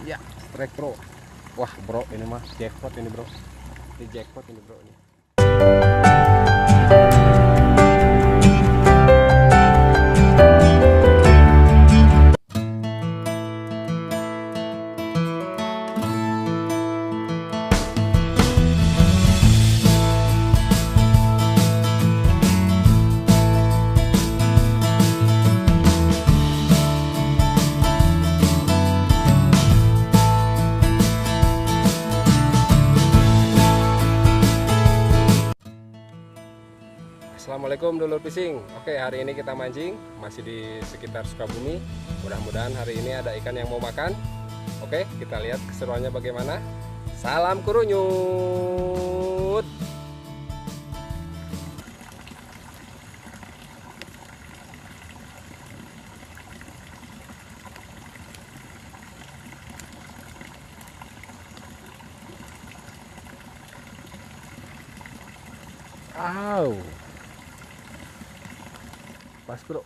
Ya, strike bro. Wah bro, ini mah jackpot ini bro. Ini jackpot ini bro ini. Assalamualaikum dulur fishing. Oke, hari ini kita mancing masih di sekitar Sukabumi. Mudah-mudahan hari ini ada ikan yang mau makan. Oke, kita lihat keseruannya bagaimana. Salam kurunyut. Au. Pas bro.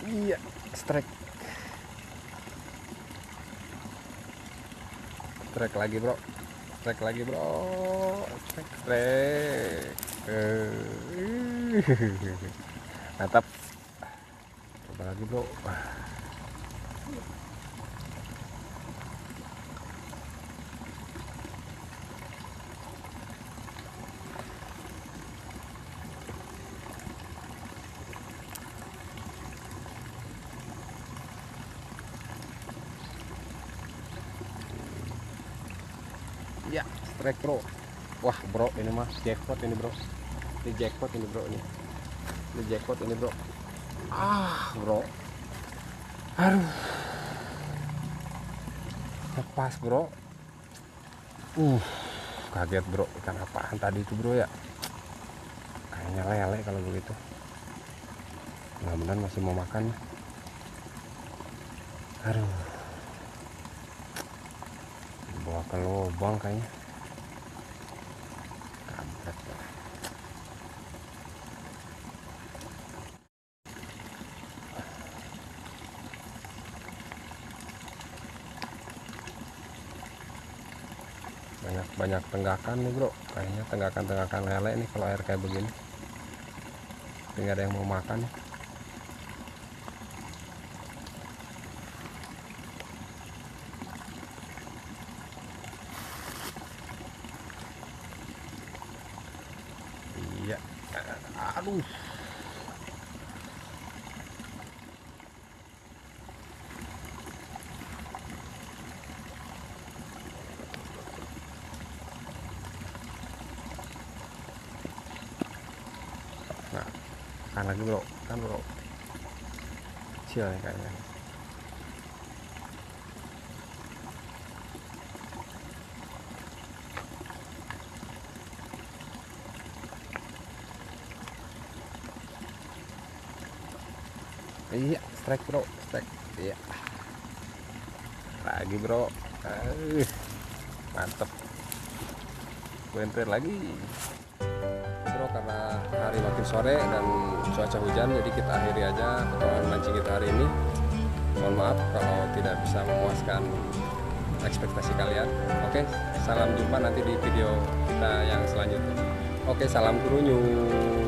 Iya, strike. Strike lagi bro. Strike lagi bro. Strike, strike. Mantap. Coba lagi bro. Ya, strike bro. Wah bro, ini mah jackpot ini bro. Ini jackpot ini bro ini. Ini jackpot ini bro. Ah bro. Aduh. Lepas bro. Kaget bro. Ikan apaan tadi itu bro ya? Kayaknya lele kalau begitu. Mudah-mudahan masih mau makan. Aduh. Bawa ke lubang kayaknya. Kampret. Banyak tenggakan nih bro, kayaknya tenggakan lele nih kalau air kayak begini. Nggak ada yang mau makan. Iya, aduh. Nah, kan lagi bro, kan bro, kecil nih kayaknya. Iya, strike bro, strike. Iya, lagi bro. Mantep. Bentar lagi bro, karena hari makin sore dan cuaca hujan, jadi kita akhiri aja petualangan mancing kita hari ini. Mohon maaf kalau tidak bisa memuaskan ekspektasi kalian. Oke, salam jumpa nanti di video kita yang selanjutnya. Oke, salam kurunyut.